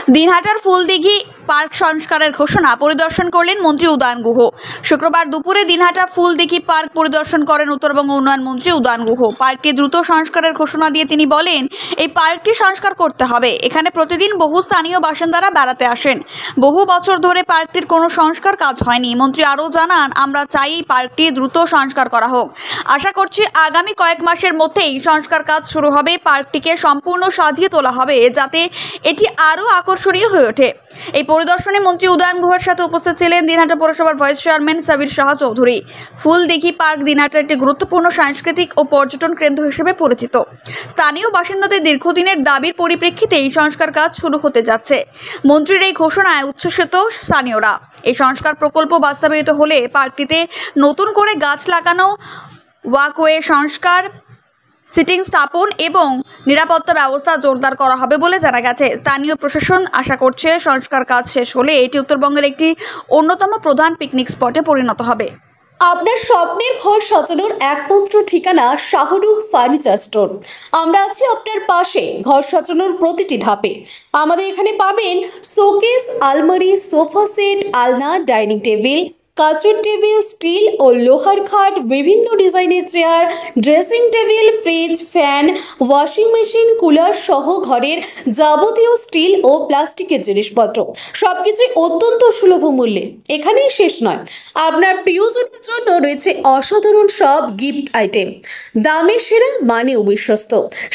দিনহাটার Fuldighi park সংস্কারের ঘোষণা পরিদর্শন করলেন মন্ত্রী উদয়ন গুহ। শুক্রবার দুপুরে দিনহাটা ফুলদিঘি পার্ক পরিদর্শন করেন উত্তরবঙ্গ উন্নয়ন মন্ত্রী উদয়ন গুহ। পার্কটি দ্রুত সংস্কারের ঘোষণা দিয়ে তিনি বলেন, এই পার্কটি সংস্কার করতে হবে। এখানে প্রতিদিন বহু স্থানীয় বাসিন্দারা বেড়াতে আসেন। বহু বছর ধরে পার্কটির কোনো সংস্কার কাজ হয়নি। মন্ত্রী আরও জানান, আমরা চাই এই পার্কটি দ্রুত সংস্কার করা হোক। আশা করছি আগামী কয়েক মাসের মধ্যেই সংস্কার কাজ শুরু হবে। পার্কটিকে সম্পূর্ণ সাজিয়ে তোলা হবে যাতে এটি আরও আকর্ষণীয় হয়ে ওঠে। এই পরিদর্শনে মন্ত্রী উদয়ন গুহের সাথে উপস্থিত ছিলেন দিনহাটা পৌরসভার vice chairman Sabir Shah Chowdhury. Phuldighi park দিনহাটার একটি গুরুত্বপূর্ণ সাংস্কৃতিক ও পর্যটন কেন্দ্র হিসেবে পরিচিত। স্থানীয় বাসিন্দাদের দীর্ঘদিনের দাবির পরিপ্রেক্ষিতে এই সংস্কার কাজ শুরু হতে যাচ্ছে। মন্ত্রীর এই ঘোষণায় উচ্ছ্বসিত স্থানীয়রা। এই সংস্কার প্রকল্প বাস্তবায়িত হলে পার্কটিতে নতুন করে গাছ লাগানো, ওয়াকওয়ে সংস্কার, সিটিং স্থাপন এবং নিরাপত্তা ব্যবস্থা জোরদার করা হবে বলে জানা গেছে। স্থানীয় প্রশাসন আশা করছে সংস্কার কাজ শেষ হলে এটি উত্তরবঙ্গের একটি অন্যতম প্রধান পিকনিক স্পটে পরিণত হবে। আপনার স্বপ্নের ঘর সাজানোর একমাত্র ঠিকানা শাহরুখ ফার্নিচার স্টোর। আমরা আছি আপনার পাশে ঘর সাজানোর প্রতিটি ধাপে। আমাদের এখানে পাবেন শোকেস, আলমারি, সোফা সেট, আলনা, ডাইনিং টেবিল, কাচের টেবিল, স্টিল ও লোহার খাট, বিভিন্ন ডিজাইনের chair, dressing table, fridge, fan, washing machine, cooler সহ ঘরের যাবতীয় স্টিল ও প্লাস্টিকের জিনিসপত্র সবকিছুই অত্যন্ত সুলভ মূল্যে। এখানেই শেষ নয়, আপনার প্রিয়জনের জন্য রয়েছে অসাধারণ সব গিফট আইটেম। দামে সেরা, মানেও বিশ্বস্ত।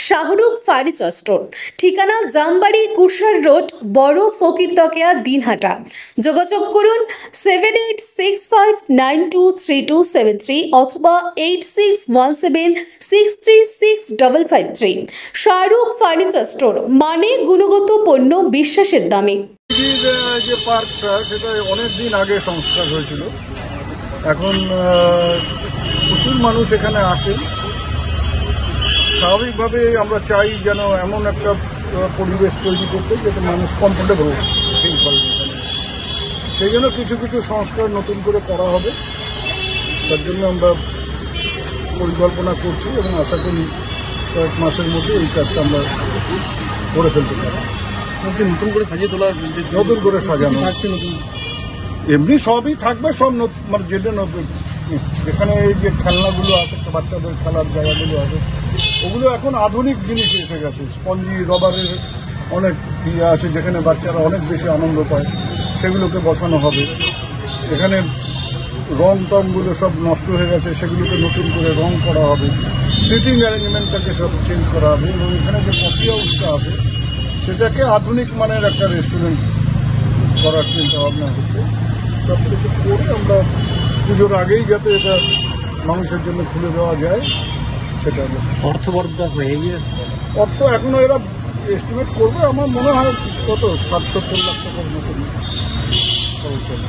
শাহরুখ ফার্নিচার স্টোর, ঠিকানা জামবাড়ি, কুরসার রোড, বড় ফকিরতকিয়া, দিনহাটা। যোগাযোগ করুন 7865923273 অথবা 8617636553। শাহরুখ ফার্নিচার স্টোর, মানে গুণগত পণ্য বিশ্বাসের দামে। যে পার্কটা সেটা অনেক দিন আগে সংস্কার হয়েছিল। এখন প্রচুর মানুষ এখানে আসেন। স্বাভাবিকভাবে আমরা চাই যেন এমন একটা পরিবেশ তৈরি করতে যাতে মানুষ কমফোর্টেবল ফিল করে। সেই জন্য কিছু কিছু সংস্কার নতুন করে করা হবে। তার জন্য আমরা পরিকল্পনা করছি এবং আশা করি কয়েক মাসের মধ্যে এই কাজটা আমরা করে ফেলতে পারি। নতুন করে সাজিয়ে তোলা, নতুন করে সাজানো এমনি সবই থাকবে, সব মানে যেটা যেখানে এই যে খেলনাগুলো আছে, বাচ্চাদের খেলার জায়গাগুলো আছে, ওগুলো এখন আধুনিক জিনিস এসে গেছে। স্পঞ্জি রবারের অনেক ইয়ে আছে যেখানে বাচ্চারা অনেক বেশি আনন্দ পায়, সেগুলোকে বসানো হবে। এখানে রং টংগুলো সব নষ্ট হয়ে গেছে, সেগুলোকে নতুন করে রং করা হবে। সিটিং অ্যারেঞ্জমেন্টটাকে সব চেঞ্জ করা হবে এবং এখানে যে কফি হাউসটা আছে সেটাকে আধুনিক মানের একটা রেস্টুরেন্ট করার চিন্তা ভাবনা হচ্ছে। সব কিছু করে আমরা পুজোর আগেই যাতে এটা মানুষের জন্য খুলে দেওয়া যায় সেটা। অর্থবর্ধা হয়ে গিয়েছে, অর্থ এখনো এরা এস্টিমেট করবে। আমার মনে হয় কত 60-70 লাখ টাকার মতো খরচ হবে।